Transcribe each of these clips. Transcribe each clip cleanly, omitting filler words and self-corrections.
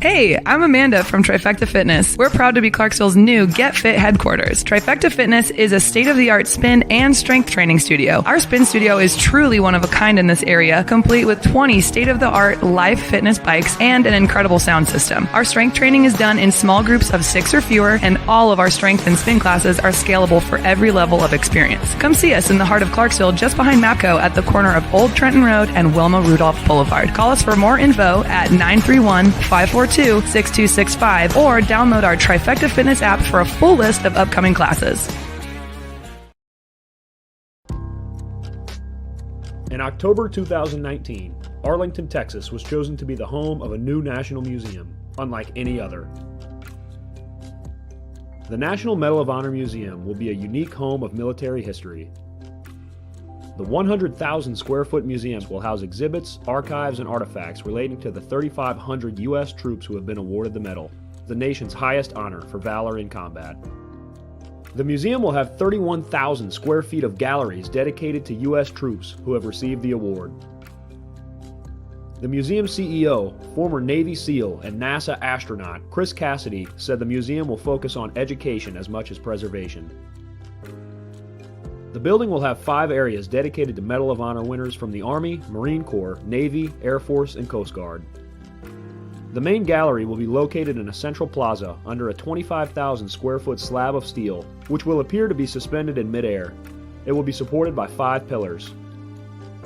Hey, I'm Amanda from Trifecta Fitness. We're proud to be Clarksville's new Get Fit headquarters. Trifecta Fitness is a state-of-the-art spin and strength training studio. Our spin studio is truly one of a kind in this area, complete with 20 state-of-the-art live fitness bikes and an incredible sound system. Our strength training is done in small groups of 6 or fewer, and all of our strength and spin classes are scalable for every level of experience. Come see us in the heart of Clarksville, just behind MAPCO at the corner of Old Trenton Road and Wilma Rudolph Boulevard. Call us for more info at 931-542-6265 or download our Trifecta Fitness app for a full list of upcoming classes. In October 2019, Arlington, Texas was chosen to be the home of a new national museum, unlike any other. The National Medal of Honor Museum will be a unique home of military history. The 100,000 square foot museum will house exhibits, archives, and artifacts relating to the 3,500 U.S. troops who have been awarded the medal, the nation's highest honor for valor in combat. The museum will have 31,000 square feet of galleries dedicated to U.S. troops who have received the award. The museum CEO, former Navy SEAL and NASA astronaut Chris Cassidy, said the museum will focus on education as much as preservation. The building will have 5 areas dedicated to Medal of Honor winners from the Army, Marine Corps, Navy, Air Force, and Coast Guard. The main gallery will be located in a central plaza under a 25,000 square foot slab of steel, which will appear to be suspended in midair. It will be supported by 5 pillars.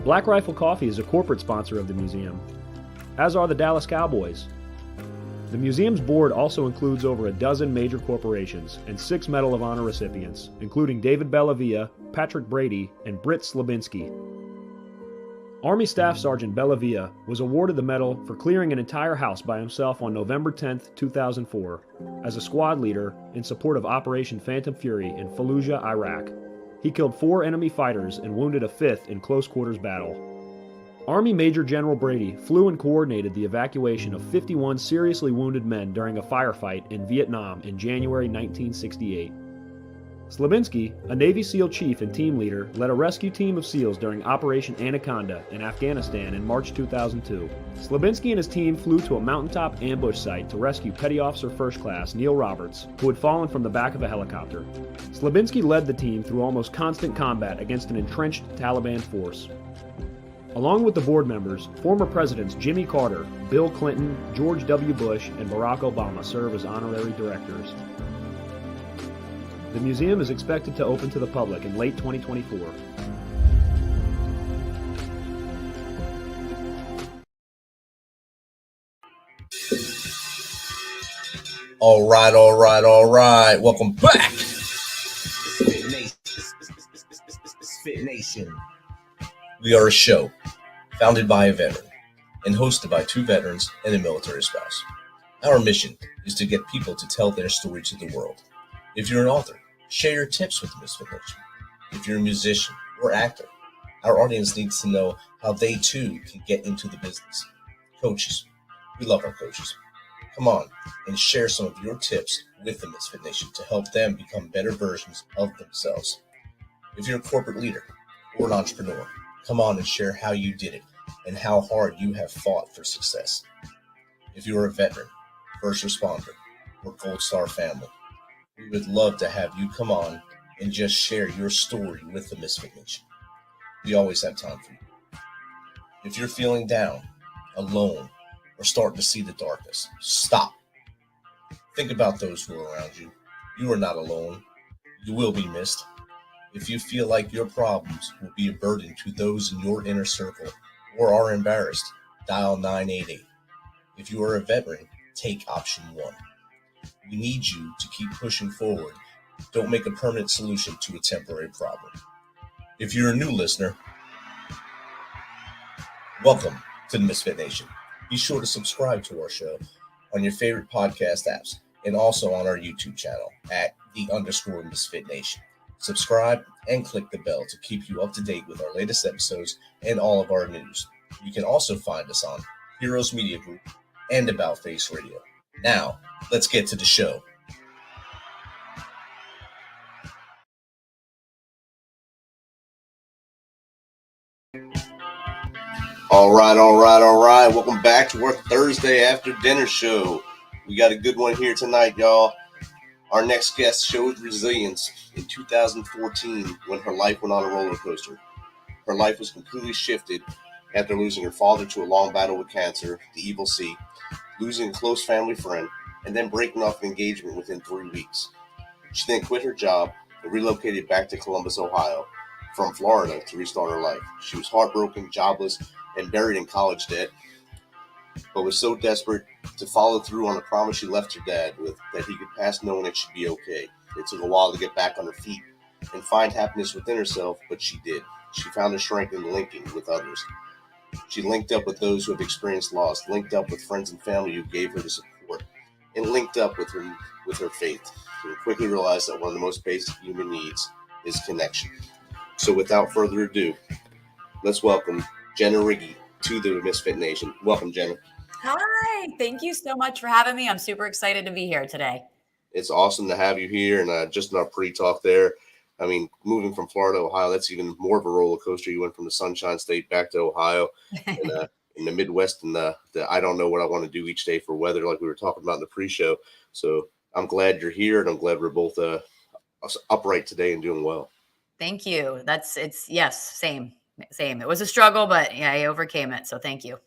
Black Rifle Coffee is a corporate sponsor of the museum, as are the Dallas Cowboys. The museum's board also includes over a dozen major corporations and 6 Medal of Honor recipients, including David Bellavia, Patrick Brady, and Britt Slabinski. Army Staff Sergeant Bellavia was awarded the medal for clearing an entire house by himself on November 10, 2004, as a squad leader in support of Operation Phantom Fury in Fallujah, Iraq. He killed 4 enemy fighters and wounded a 5th in close quarters battle. Army Major General Brady flew and coordinated the evacuation of 51 seriously wounded men during a firefight in Vietnam in January 1968. Slabinski, a Navy SEAL chief and team leader, led a rescue team of SEALs during Operation Anaconda in Afghanistan in March 2002. Slabinski and his team flew to a mountaintop ambush site to rescue Petty Officer First Class Neil Roberts, who had fallen from the back of a helicopter. Slabinski led the team through almost constant combat against an entrenched Taliban force. Along with the board members, former presidents Jimmy Carter, Bill Clinton, George W. Bush, and Barack Obama serve as honorary directors. The museum is expected to open to the public in late 2024. All right. Welcome back. MisFitNation. We are a show founded by a veteran and hosted by 2 veterans and a military spouse. Our mission is to get people to tell their story to the world. If you're an author, share your tips with MisFitNation. If you're a musician or actor, our audience needs to know how they too can get into the business. Coaches, we love our coaches. Come on and share some of your tips with the MisFitNation to help them become better versions of themselves. If you're a corporate leader or an entrepreneur, come on and share how you did it and how hard you have fought for success. If you're a veteran, first responder, or Gold Star family, we would love to have you come on and just share your story with the MisFitNation. We always have time for you. If you're feeling down, alone, or starting to see the darkness, stop. Think about those who are around you. You are not alone. You will be missed. If you feel like your problems will be a burden to those in your inner circle or are embarrassed, dial 988. If you are a veteran, take option 1. We need you to keep pushing forward. Don't make a permanent solution to a temporary problem. If you're a new listener, welcome to the MisFitNation. Be sure to subscribe to our show on your favorite podcast apps and also on our YouTube channel at @_MisFitNation. Subscribe and click the bell to keep you up to date with our latest episodes and all of our news. You can also find us on Heroes Media Group and About Face Radio. Now, let's get to the show. All right. Welcome back to our Thursday after dinner show. We got a good one here tonight, y'all. Our next guest showed resilience in 2014 when her life went on a roller coaster. Her life was completely shifted after losing her father to a long battle with cancer, the evil C, losing a close family friend, and then breaking off an engagement within 3 weeks. She then quit her job and relocated back to Columbus, Ohio, from Florida to restart her life. She was heartbroken, jobless, and buried in college debt, but was so desperate to follow through on the promise she left her dad with that he could pass knowing that she'd be okay. It took a while to get back on her feet and find happiness within herself, but she did. She found her strength in linking with others. She linked up with those who have experienced loss, linked up with friends and family who gave her the support, and linked up with her faith. And quickly realized that one of the most basic human needs is connection. So without further ado, let's welcome Jenna Righi to the MisFitNation. Welcome, Jenna. Hi, thank you so much for having me. I'm super excited to be here today. It's awesome to have you here. And just in our pre-talk there, I mean, moving from Florida to Ohio, that's even more of a roller coaster. You went from the Sunshine State back to Ohio and, in the Midwest, and the I don't know what I want to do each day for weather, like we were talking about in the pre-show. So I'm glad you're here, and I'm glad we're both upright today and doing well. Thank you. Yes, same. It was a struggle, but yeah, I overcame it. So thank you.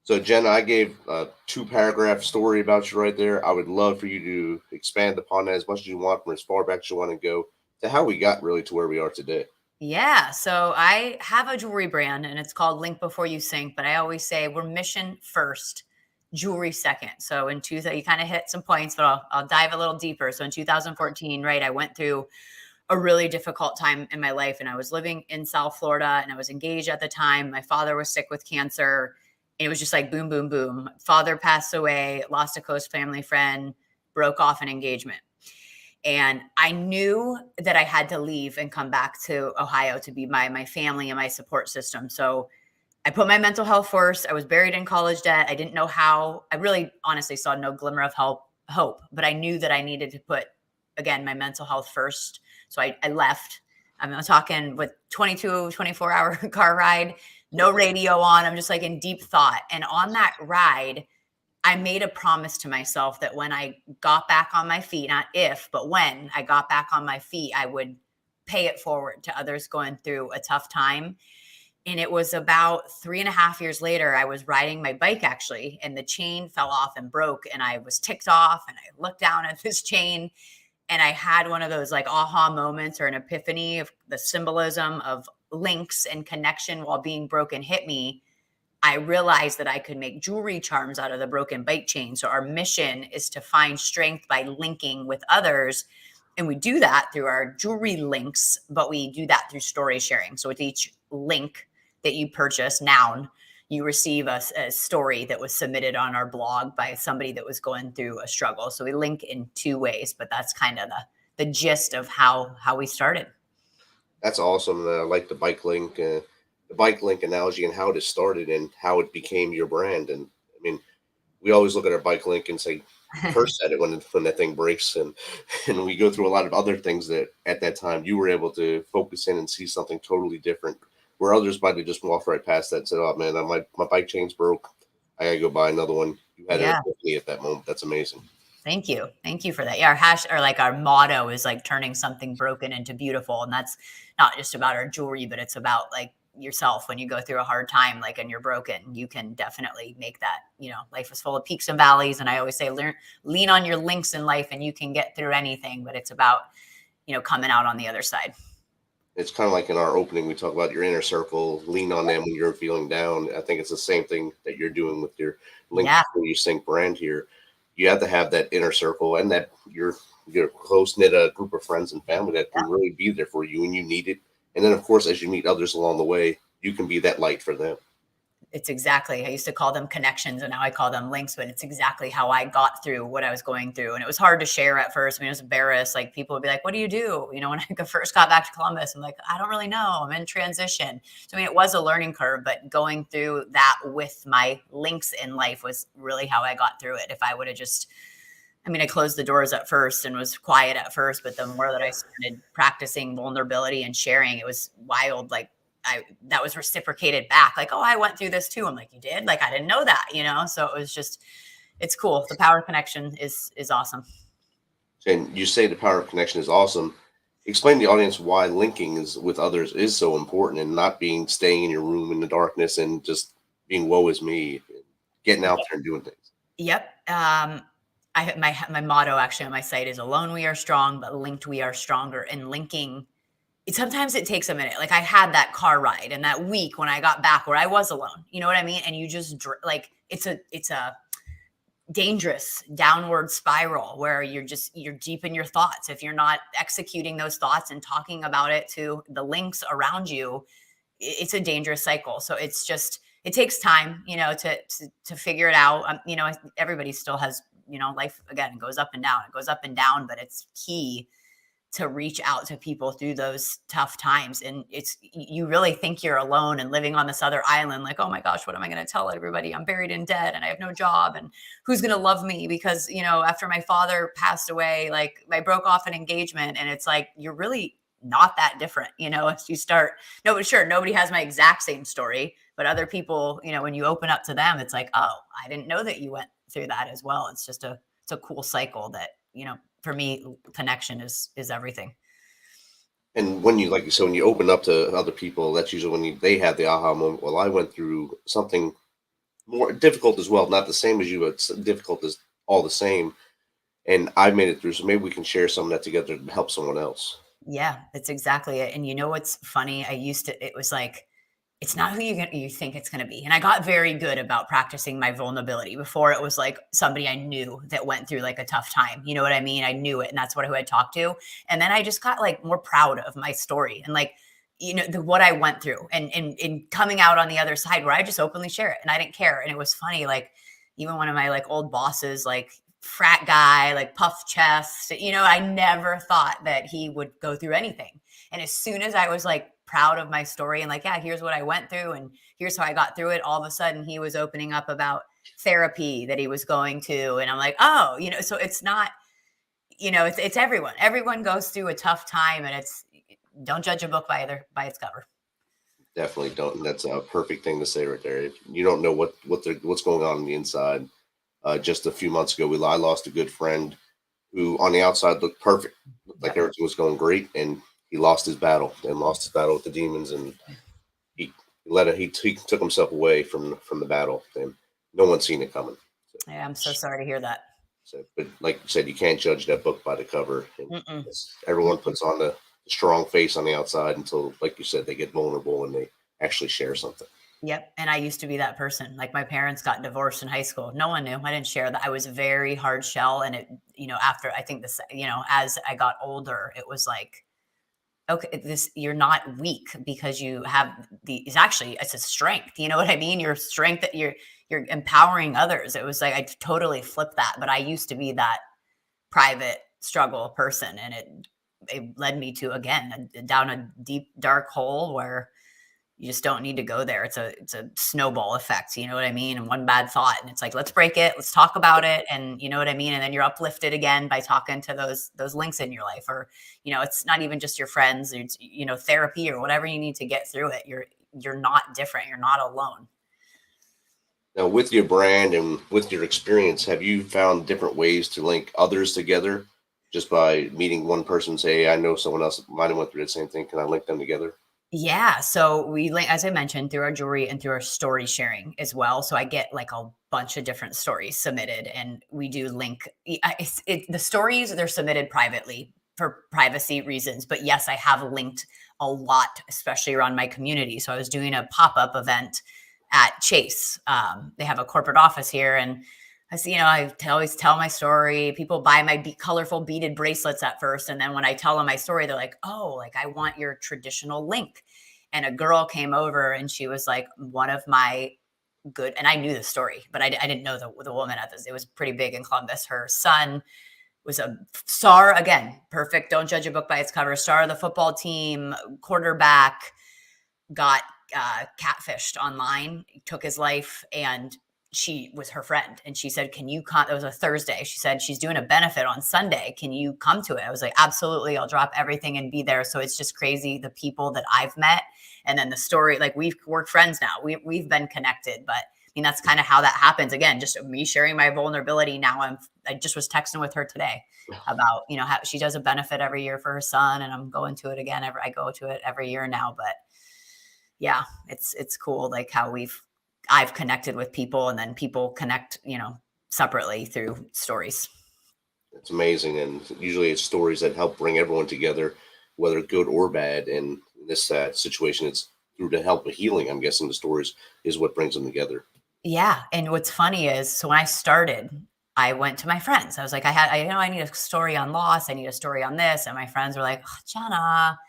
So Jenna, I gave a 2-paragraph story about you right there. I would love for you to expand upon that as much as you want, from as far back as you want to go to how we got really to where we are today. Yeah. So I have a jewelry brand and it's called Link Before You Sink, but I always say we're mission first, jewelry second. So you kind of hit some points, but I'll dive a little deeper. So in 2014, right, I went through a really difficult time in my life, and I was living in South Florida and I was engaged at the time. My father was sick with cancer. It was just like boom, boom, boom. Father passed away, lost a close family friend, broke off an engagement. And I knew that I had to leave and come back to Ohio to be my family and my support system. So I put my mental health first. I was buried in college debt. I didn't know how. I really honestly saw no glimmer of hope, but I knew that I needed to put, again, my mental health first. So I left. I'm talking with 24-hour car ride, no radio on. I'm just like in deep thought. And on that ride, I made a promise to myself that when I got back on my feet, not if, but when I got back on my feet, I would pay it forward to others going through a tough time. And it was about 3.5 years later, I was riding my bike actually, and the chain fell off and broke, and I was ticked off, and I looked down at this chain, and I had one of those like aha moments or an epiphany of the symbolism of links and connection while being broken hit me. I realized that I could make jewelry charms out of the broken bike chain. So our mission is to find strength by linking with others. And we do that through our jewelry links, but we do that through story sharing. So with each link that you purchase, noun, you receive a story that was submitted on our blog by somebody that was going through a struggle. So we link in 2 ways, but that's kind of the gist of how we started. That's awesome. I like the bike link analogy and how it started and how it became your brand. And I mean, we always look at our bike link and say, curse at it when that thing breaks. And we go through a lot of other things that at that time you were able to focus in and see something totally different, where others might have just walked right past that and said, oh man, my bike chain's broke. I gotta go buy another one. You had an epiphany at that moment. That's amazing. Thank you. Thank you for that. Yeah, our motto is like turning something broken into beautiful. And that's not just about our jewelry, but it's about like yourself when you go through a hard time, like, and you're broken, you can definitely make that, life is full of peaks and valleys. And I always say, lean on your links in life and you can get through anything, but it's about, coming out on the other side. It's kind of like in our opening, we talk about your inner circle, lean on them when you're feeling down. I think it's the same thing that you're doing with your Link Before You Sink brand here. You have to have that inner circle and that your close-knit group of friends and family that can really be there for you when you need it. And then, of course, as you meet others along the way, you can be that light for them. It's exactly, I used to call them connections and now I call them links, but it's exactly how I got through what I was going through. And it was hard to share at first. I mean, I was embarrassed. Like people would be like, what do you do? When I first got back to Columbus, I'm like, I don't really know. I'm in transition. So, it was a learning curve, but going through that with my links in life was really how I got through it. If I would have I closed the doors at first and was quiet at first, but the more that I started practicing vulnerability and sharing, it was wild. Like that was reciprocated back. Like, oh, I went through this too. I'm like, you did? Like, I didn't know that, So it was just, it's cool. The power of connection is awesome. And you say the power of connection is awesome. Explain to the audience why linking with others is so important, and not staying in your room in the darkness and just being woe is me, getting out there and doing things. Yep. My motto actually on my site is alone we are strong, but linked we are stronger. And linking, sometimes it takes a minute. Like I had that car ride and that week when I got back where I was alone, you know what I mean? And you just like, it's a dangerous downward spiral where you're deep in your thoughts. If you're not executing those thoughts and talking about it to the links around you, it's a dangerous cycle. So it takes time, to figure it out. Everybody still has, life again, goes up and down, but it's key to reach out to people through those tough times. And you really think you're alone and living on this other island. Like, oh my gosh, what am I going to tell everybody? I'm buried in debt and I have no job, and who's going to love me? Because, after my father passed away, like I broke off an engagement, and it's like, you're really not that different, as you start. No, sure. Nobody has my exact same story, but other people, when you open up to them, it's like, oh, I didn't know that you went through that as well. It's just it's a cool cycle that, for me, connection is everything. And when you, like you said, when you open up to other people, that's usually when they have the aha moment. Well, I went through something more difficult as well, not the same as you, but difficult is all the same. And I made it through, so maybe we can share some of that together to help someone else. Yeah, that's exactly it. And you know what's funny? It was like, it's not who you think it's going to be. And I got very good about practicing my vulnerability. Before, it was like somebody I knew that went through like a tough time. You know what I mean? I knew it, and that's who I'd talk to. And then I just got like more proud of my story and like, what I went through, and coming out on the other side where I just openly share it, and I didn't care. And it was funny. Like even one of my like old bosses, like frat guy, like puff chest, I never thought that he would go through anything. And as soon as I was like proud of my story and like, yeah, here's what I went through and here's how I got through it, all of a sudden he was opening up about therapy that he was going to. And I'm like, oh, so it's not, it's everyone goes through a tough time, and don't judge a book by its cover. Definitely don't. And that's a perfect thing to say right there. If you don't know what's going on the inside. Just a few months ago, I lost a good friend who on the outside looked perfect, looked like everything was going great, and he lost his battle with the demons, and he took himself away from the battle, and no one's seen it coming. So, yeah, I'm so sorry to hear that. So, but like you said, you can't judge that book by the cover. Everyone puts on the strong face on the outside until, like you said, they get vulnerable and they actually share something. Yep. And I used to be that person. Like my parents got divorced in high school. No one knew. I didn't share that. I was a very hard shell. And it, after I think this, as I got older, it was like, okay, you're not weak because you have it's a strength. You know what I mean? Your strength that you're empowering others. It was like, I totally flipped that, but I used to be that private struggle person. And it led me to, again, down a deep, dark hole where you just don't need to go there. It's a snowball effect. You know what I mean? And one bad thought, and it's like, let's break it. Let's talk about it. And you know what I mean? And then you're uplifted again by talking to those links in your life, or, it's not even just your friends, it's, therapy or whatever you need to get through it. You're not different. You're not alone. Now, with your brand and with your experience, have you found different ways to link others together just by meeting one person and say, hey, I know someone else might have went through the same thing. Can I link them together? Yeah. So we link, as I mentioned, through our jewelry and through our story sharing as well. So I get like a bunch of different stories submitted, and we do link the stories. They're submitted privately for privacy reasons. But yes, I have linked a lot, especially around my community. So I was doing a pop-up event at Chase. They have a corporate office here, and I see, I always tell my story. People buy my colorful beaded bracelets at first. And then when I tell them my story, they're like, oh, like I want your traditional link. And a girl came over and she was like, one of my good, and I knew the story, but I didn't know the woman at this. It was pretty big in Columbus. Her son was a star, again, perfect. Don't judge a book by its cover. Star of the football team, quarterback, got catfished online, took his life, and she was her friend. And she said, can you come? It was a Thursday. She said, she's doing a benefit on Sunday. Can you come to it? I was like, absolutely. I'll drop everything and be there. So it's just crazy. The people that I've met, and then the story, like we're friends now. We've been connected, but mean, that's kind of how that happens. Again, just me sharing my vulnerability. Now I just was texting with her today about, how she does a benefit every year for her son, and I'm going to it again. I go to it every year now, but yeah, it's cool. Like how I've connected with people, and then people connect, separately through stories. It's amazing. And usually it's stories that help bring everyone together, whether good or bad. And in this situation, it's through the help of healing. I'm guessing the stories is what brings them together. Yeah. And what's funny is, so when I started, I went to my friends. I was like, I need a story on loss. I need a story on this. And my friends were like, oh, Jenna,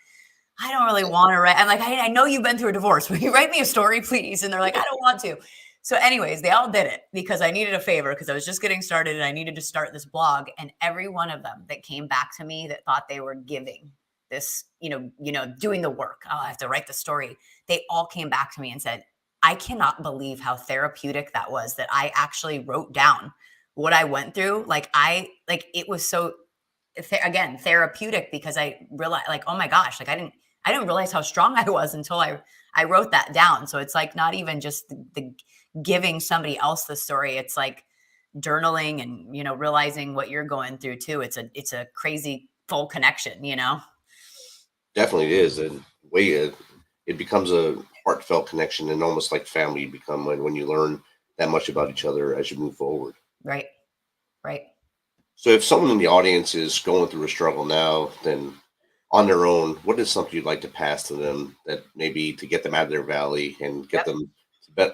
I don't really want to write. I'm like, I know you've been through a divorce. Will you write me a story, please? And they're like, I don't want to. So anyways, they all did it because I needed a favor, because I was just getting started and I needed to start this blog. And every one of them that came back to me that thought they were giving this, doing the work, oh, I have to write the story. They all came back to me and said, I cannot believe how therapeutic that was, that I actually wrote down what I went through. It was so, again, therapeutic, because I realized, like, oh my gosh, like I didn't realize how strong I was until I wrote that down. So it's like not even just the giving somebody else the story. It's like journaling and, realizing what you're going through too. It's a crazy full connection, Definitely it is. And it becomes a heartfelt connection, and almost like family you become when you learn that much about each other as you move forward. Right. Right. So if someone in the audience is going through a struggle now, then on their own, what is something you'd like to pass to them that maybe to get them out of their valley and get them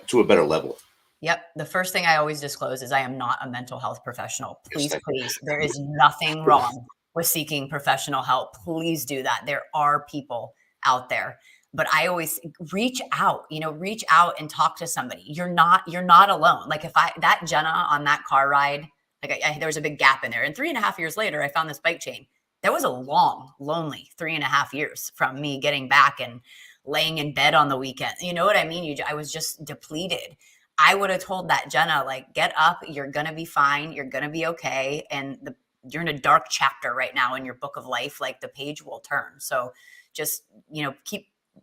to a better level? Yep. The first thing I always disclose is I am not a mental health professional. Please, there is nothing wrong with seeking professional help. Please do that. There are people out there, but I always reach out and talk to somebody. You're not alone. Like that Jenna on that car ride, like there was a big gap in there, and 3.5 years later, I found this bike chain. That was a long, lonely 3.5 years from me getting back and laying in bed on the weekend. You know what I mean? I was just depleted. I would have told that Jenna, like, get up, you're going to be fine. You're going to be okay. And you're in a dark chapter right now in your book of life. Like, the page will turn. So just,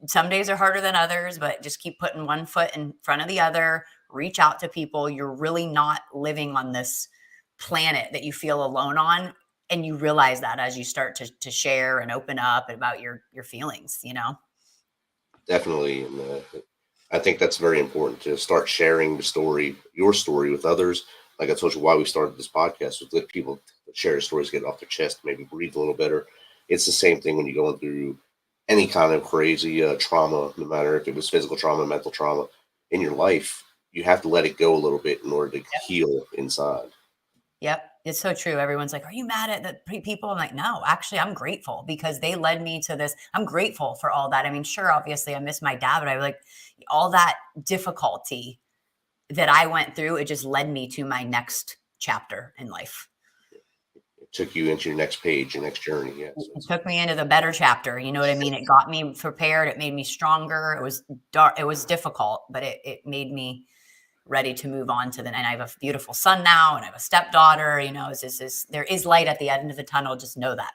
some days are harder than others, but just keep putting one foot in front of the other. Reach out to people. You're really not living on this planet that you feel alone on. And you realize that as you start to share and open up about your feelings, Definitely. And I think that's very important, to start sharing your story with others. Like I told you, why we started this podcast was let people share their stories, get it off their chest, maybe breathe a little better. It's the same thing when you're going through any kind of crazy trauma, no matter if it was physical trauma, mental trauma in your life. You have to let it go a little bit in order to heal inside. Yep. It's so true. Everyone's like, are you mad at the people? I'm like, no, actually, I'm grateful, because they led me to this. I'm grateful for all that. I mean, sure, obviously I miss my dad, but I like all that difficulty that I went through. It just led me to my next chapter in life. It took you into your next page, your next journey. Yes. It took me into the better chapter. You know what I mean? It got me prepared. It made me stronger. It was dark. It was difficult, but it made me ready to move on to and I have a beautiful son now, and I have a stepdaughter. There is light at the end of the tunnel. Just know that.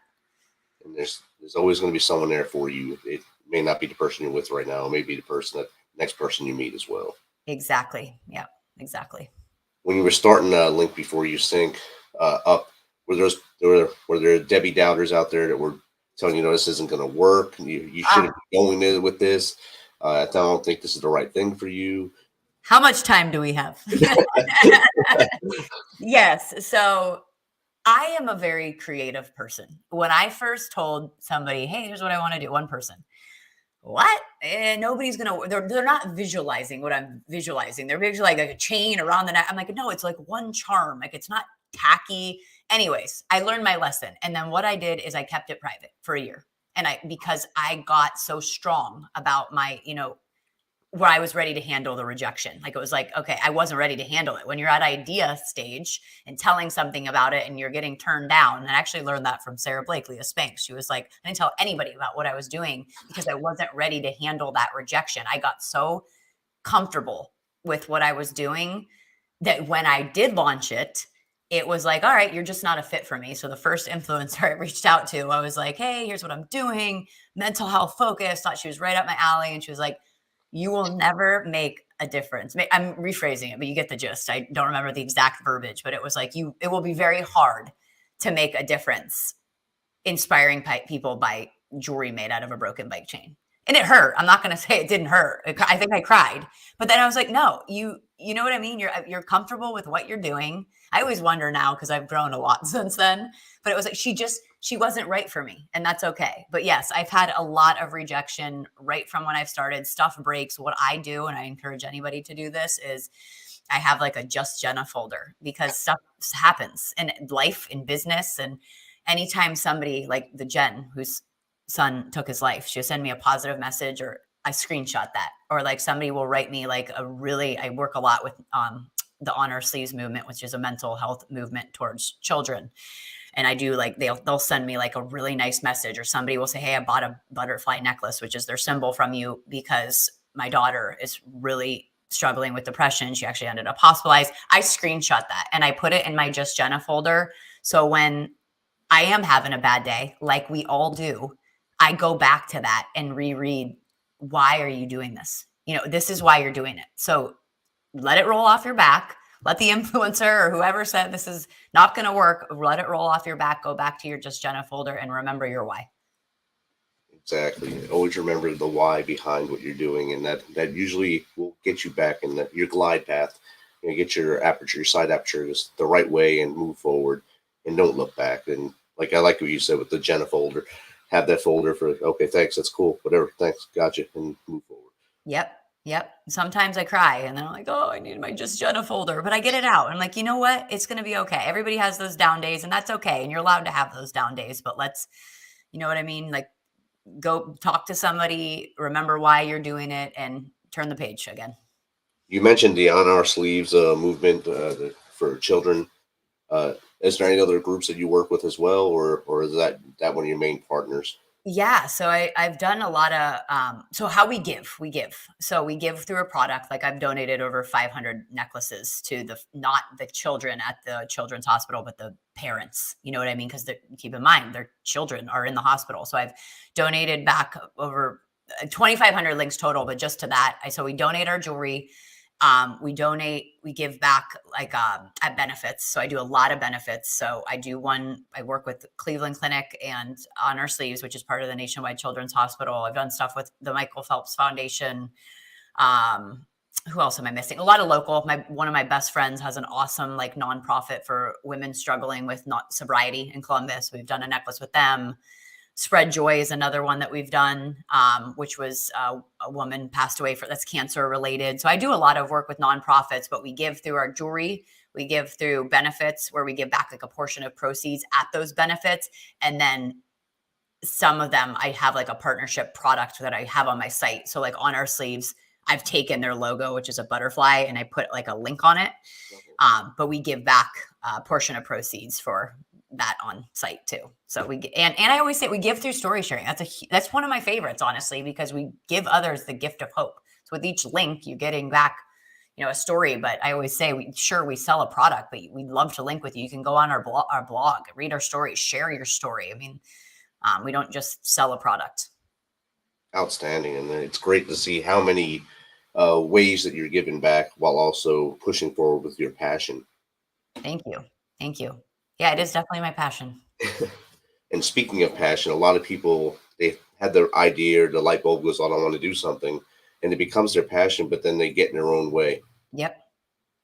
And there's always going to be someone there for you. It may not be the person you're with right now. It may be the next person you meet as well. Exactly. Yeah, exactly. When you were starting Link Before You Sink up, were there Debbie Doubters out there that were telling you, this isn't going to work? You shouldn't be going in with this. I don't think this is the right thing for you. How much time do we have? Yes. So I am a very creative person. When I first told somebody, hey, here's what I want to do, one person, what? Nobody's going to, they're not visualizing what I'm visualizing. They're visualizing like a chain around the neck. I'm like, no, it's like one charm. Like, it's not tacky. Anyways, I learned my lesson. And then what I did is I kept it private for a year. And because I got so strong about my, where I was ready to handle the rejection. Like, it was like, okay, I wasn't ready to handle it. When you're at idea stage and telling something about it and you're getting turned down. And I actually learned that from Sarah Blakely, a Spanx. She was like, I didn't tell anybody about what I was doing because I wasn't ready to handle that rejection. I got so comfortable with what I was doing that when I did launch it, it was like, all right, you're just not a fit for me. So the first influencer I reached out to, I was like, hey, here's what I'm doing. Mental health focused. Thought she was right up my alley. And she was like, You will never make a difference. I'm rephrasing it, but you get the gist. I don't remember the exact verbiage, but it was like it will be very hard to make a difference inspiring people by jewelry made out of a broken bike chain. And it hurt. I'm not going to say it didn't hurt. I think I cried, but then I was like, no, you know what I mean? You're comfortable with what you're doing. I always wonder now, because I've grown a lot since then, but it was like, she wasn't right for me, and that's okay. But yes, I've had a lot of rejection right from when I've started. Stuff breaks. What I do, and I encourage anybody to do this, is I have like a Just Jenna folder, because stuff happens in life, in business. And anytime somebody like the Jen, whose son took his life, she'll send me a positive message, or I screenshot that. Or like somebody will write me like I work a lot with the On Our Sleeves movement, which is a mental health movement towards children. And I do like, they'll send me like a really nice message, or somebody will say, hey, I bought a butterfly necklace, which is their symbol, from you, because my daughter is really struggling with depression. She actually ended up hospitalized. I screenshot that and I put it in my Just Jenna folder. So when I am having a bad day, like we all do, I go back to that and reread, why are you doing this? This is why you're doing it. So let it roll off your back. Let the influencer or whoever said this is not going to work, let it roll off your back. Go back to your Just Jenna folder and remember your why. Exactly. Always remember the why behind what you're doing, and that usually will get you back in your glide path. Get your side aperture just the right way and move forward, and don't look back. And I like what you said with the Jenna folder. Have that folder for, okay, thanks, that's cool, whatever, thanks, gotcha, and move forward. Yep. Sometimes I cry and then I'm like, oh, I need my Just Jenna folder, but I get it out. I'm like, you know what? It's going to be okay. Everybody has those down days, and that's okay. And you're allowed to have those down days, but let's, you know what I mean? Like, go talk to somebody, remember why you're doing it, and turn the page again. You mentioned the On Our Sleeves movement for children. Is there any other groups that you work with as well, or is that one of your main partners? Yeah. So I've done a lot of, so how we give. So we give through a product. Like, I've donated over 500 necklaces to not the children at the children's hospital, but the parents, you know what I mean? Because keep in mind, their children are in the hospital. So I've donated back over 2,500 links total, but just to that, so we donate our jewelry. We give back at benefits. So I do a lot of benefits. So I work with Cleveland Clinic and On Our Sleeves, which is part of the Nationwide Children's Hospital. I've done stuff with the Michael Phelps Foundation. Who else am I missing? A lot of local. One of my best friends has an awesome nonprofit for women struggling with sobriety in Columbus. We've done a necklace with them. Spread Joy is another one that we've done, which was a woman passed away that's cancer related. So I do a lot of work with nonprofits, but we give through our jewelry. We give through benefits, where we give back a portion of proceeds at those benefits. And then some of them, I have a partnership product that I have on my site. So On Our Sleeves, I've taken their logo, which is a butterfly, and I put a link on it. But we give back a portion of proceeds for that on site too. So and I always say we give through story sharing. That's one of my favorites, honestly, because we give others the gift of hope. So with each link, you're getting back, a story. But I always say, we sell a product, but we'd love to link with you. You can go on our blog, read our story, share your story. I mean, we don't just sell a product. Outstanding. And it's great to see how many ways that you're giving back while also pushing forward with your passion. Thank you. Yeah, it is definitely my passion. And speaking of passion, a lot of people, they had their idea, or the light bulb goes on, I want to do something, and it becomes their passion, but then they get in their own way. Yep.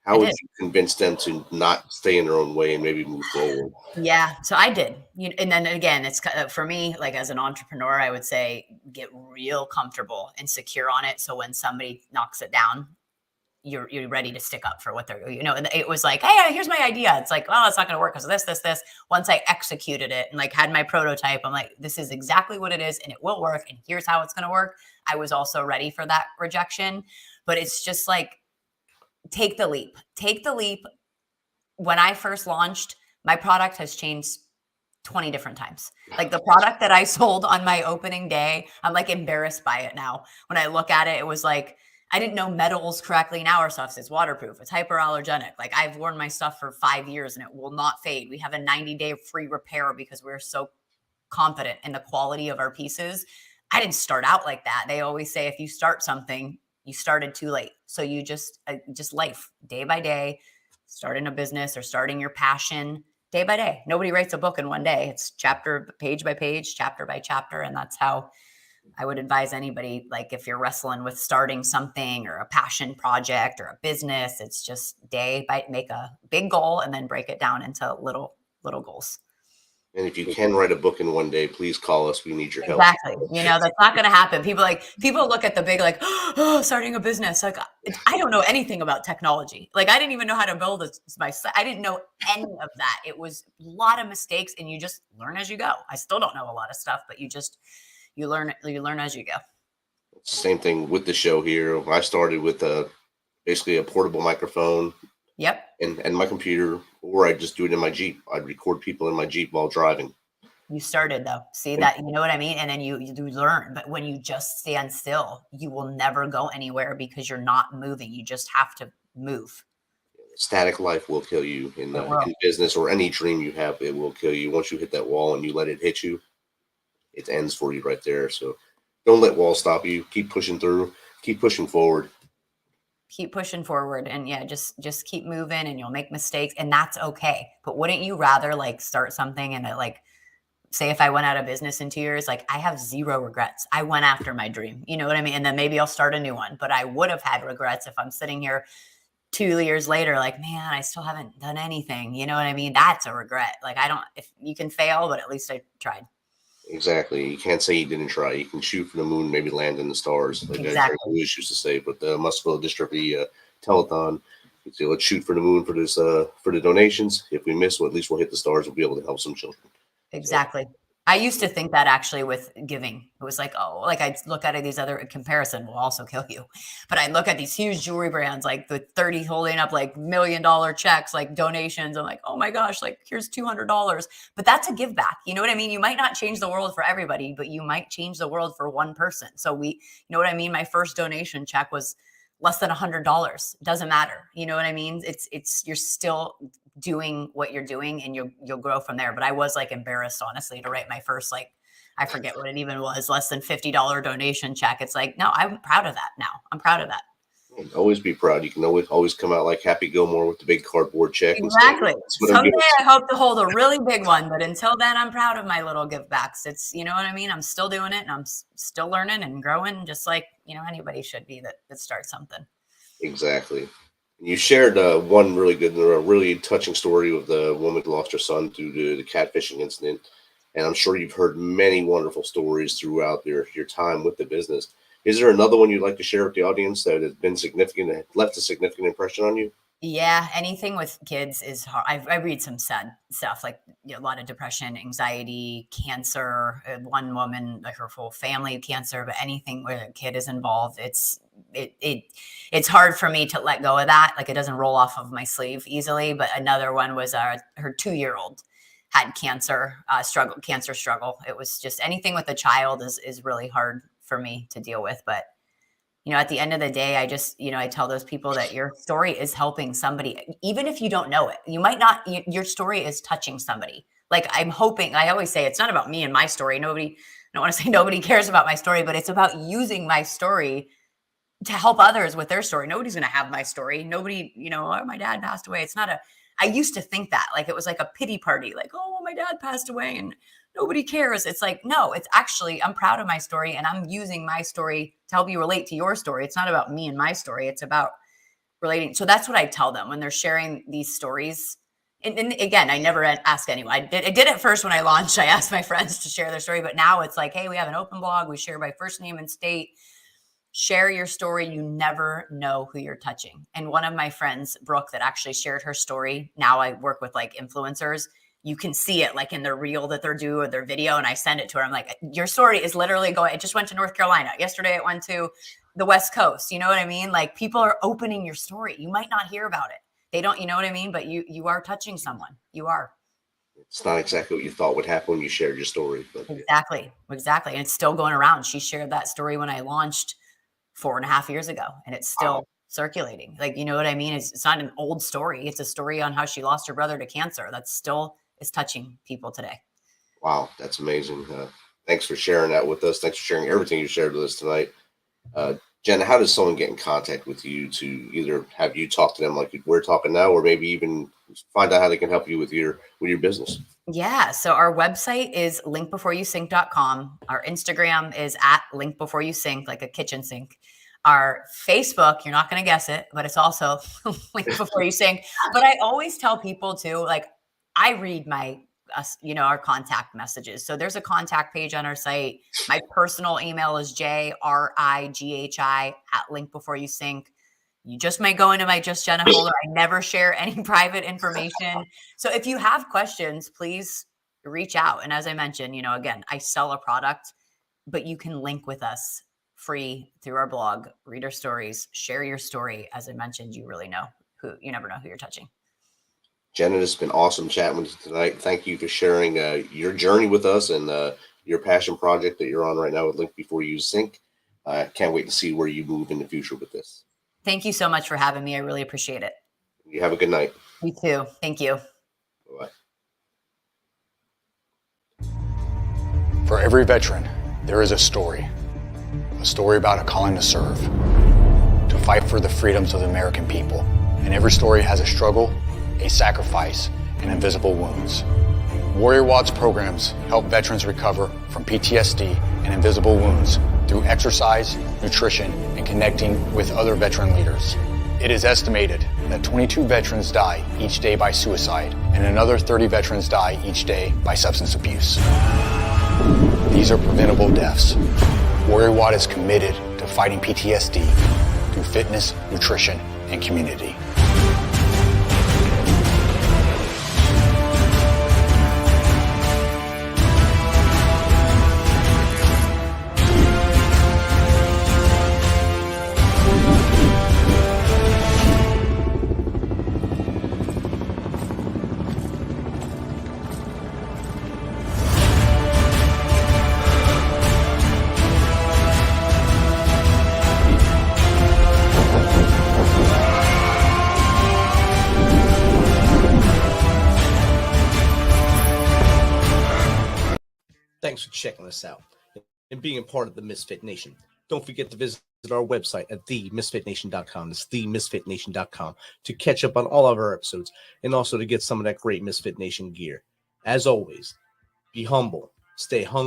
How would you convince them to not stay in their own way and maybe move forward? Yeah, so I did. And then again, it's for me, as an entrepreneur, I would say get real comfortable and secure on it. So when somebody knocks it down, you're ready to stick up for what they're, and it was like, hey, here's my idea. It's like, well, it's not going to work because this. Once I executed it and had my prototype, I'm like, this is exactly what it is and it will work. And here's how it's going to work. I was also ready for that rejection, but it's just take the leap. When I first launched, my product has changed 20 different times. The product that I sold on my opening day, I'm embarrassed by it now. When I look at it, it was I didn't know metals correctly. Now our stuff is waterproof. It's hyperallergenic. I've worn my stuff for 5 years and it will not fade. We have a 90-day free repair because we're so confident in the quality of our pieces. I didn't start out like that. They always say, if you start something, You started too late. So you just life day by day, starting a business or starting your passion day by day. Nobody writes a book in one day. It's page by page, chapter by chapter. And that's how I would advise anybody, like if you're wrestling with starting something or a passion project or a business, it's just make a big goal and then break it down into little goals. And if you can write a book in one day, please call us. We need your help. Exactly. That's not going to happen. People look at the big, like, oh, starting a business. Like, I don't know anything about technology. Like, I didn't even know how to build my site. I didn't know any of that. It was a lot of mistakes, and you just learn as you go. I still don't know a lot of stuff, but you learn as you go. Same thing with the show here. I started with basically a portable microphone. Yep. And my computer, or I just do it in my Jeep. I'd record people in my Jeep while driving. You started though. See that, you know what I mean? And then you learn. But when you just stand still, you will never go anywhere because you're not moving. You just have to move. Static life will kill you in business or any dream you have. It will kill you. Once you hit that wall and you let it hit you, it ends for you right there. So don't let walls stop you. Keep pushing through. Keep pushing forward. Keep pushing forward, and just keep moving, and you'll make mistakes, and that's okay. But wouldn't you rather like start something and say if I went out of business in 2 years, like I have zero regrets. I went after my dream. You know what I mean? And then maybe I'll start a new one, but I would have had regrets if I'm sitting here 2 years later, like, man, I still haven't done anything. You know what I mean? That's a regret. Like if you can fail, but at least I tried. Exactly. You can't say you didn't try. You can shoot for the moon, maybe land in the stars. Like Exactly. Jerry Lewis used to say, but the muscular dystrophy telethon, you'd say, let's shoot for the moon for this for the donations. If we miss, well, at least we'll hit the stars. We'll be able to help some children. Exactly. I used to think that actually with giving. It was like, oh, like I'd look at these other comparison will also kill you. But I'd look at these huge jewelry brands, like the 30 holding up like $1 million checks, like donations. I'm like, oh my gosh, like here's $200. But that's a give back. You know what I mean? You might not change the world for everybody, but you might change the world for one person. So you know what I mean? My first donation check was less than $100. Doesn't matter. You know what I mean? You're still doing what you're doing, and you'll grow from there. But I was like embarrassed, honestly, to write my first, like, I forget what it even was, less than $50 donation check. It's like, no, I'm proud of that now. I'm proud of that. Always be proud. You can always come out like Happy Gilmore with the big cardboard check. Exactly. Someday I hope to hold a really big one, but until then, I'm proud of my little give backs. It's, you know what I mean? I'm still doing it, and I'm still learning and growing, just like, anybody should be that starts something. Exactly. You shared one really good, really touching story of the woman who lost her son due to the catfishing incident. And I'm sure you've heard many wonderful stories throughout your time with the business. Is there another one you'd like to share with the audience that has been significant and left a significant impression on you? Yeah, anything with kids is hard. I read some sad stuff, like a lot of depression, anxiety, cancer. One woman, like her whole family, cancer. But anything where a kid is involved, it's hard for me to let go of that. Like it doesn't roll off of my sleeve easily. But another one was her 2-year-old had cancer struggle. It was just anything with a child is really hard for me to deal with. But at the end of the day, I just, I tell those people that your story is helping somebody, even if you don't know it. You might not, your story is touching somebody. Like I'm hoping, I always say it's not about me and my story. I don't want to say nobody cares about my story, but it's about using my story to help others with their story. Nobody's going to have my story. Nobody, oh, my dad passed away. It's not I used to think that like it was like a pity party, like, oh, my dad passed away and nobody cares. It's like, no, it's actually, I'm proud of my story and I'm using my story to help you relate to your story. It's not about me and my story. It's about relating. So that's what I tell them when they're sharing these stories. And again, I never ask anyone. I did it first when I launched. I asked my friends to share their story, but now it's like, hey, we have an open blog. We share by first name and state. Share your story. You never know who you're touching. And one of my friends, Brooke, that actually shared her story. Now I work with like influencers. You can see it like in their reel that they're doing or their video. And I send it to her. I'm like, your story is literally going, it just went to North Carolina. Yesterday it went to the West Coast. You know what I mean? Like people are opening your story. You might not hear about it. They don't, you know what I mean? But you are touching someone. You are. It's not exactly what you thought would happen when you shared your story. But Exactly. And it's still going around. She shared that story when I launched 4.5 years ago, and it's still circulating. Like, you know what I mean? It's not an old story. It's a story on how she lost her brother to cancer. That still is touching people today. Wow. That's amazing. Thanks for sharing that with us. Thanks for sharing everything you shared with us tonight. Jenna, how does someone get in contact with you to either have you talk to them like we're talking now, or maybe even find out how they can help you with your business? Yeah. So our website is linkbeforeyousink.com. Our Instagram is at linkbeforeyousink, like a kitchen sink. Our Facebook, you're not going to guess it, but it's also Link Before You Sink. But I always tell people too, like I read our contact messages. So there's a contact page on our site. My personal email is JRIGHI@linkbeforeyousink. You just may go into my Just Jenna folder. I never share any private information. So if you have questions, please reach out. And as I mentioned, again, I sell a product, but you can link with us free through our blog, read our stories, share your story. As I mentioned, you never know who you're touching. Jenna, it's been awesome chatting with you tonight. Thank you for sharing your journey with us and your passion project that you're on right now with Link Before You Sink. I can't wait to see where you move in the future with this. Thank you so much for having me. I really appreciate it. You have a good night. You too. Thank you. Bye-bye. For every veteran, there is a story about a calling to serve, to fight for the freedoms of the American people. And every story has a struggle, a sacrifice, and invisible wounds. Warrior Watts programs help veterans recover from PTSD and invisible wounds through exercise, nutrition, and connecting with other veteran leaders. It is estimated that 22 veterans die each day by suicide, and another 30 veterans die each day by substance abuse. These are preventable deaths. Warrior Watt is committed to fighting PTSD through fitness, nutrition, and community. Thanks for checking us out and being a part of the Misfit Nation. Don't forget to visit our website at themisfitnation.com. That's themisfitnation.com to catch up on all of our episodes and also to get some of that great Misfit Nation gear. As always, be humble, stay hungry.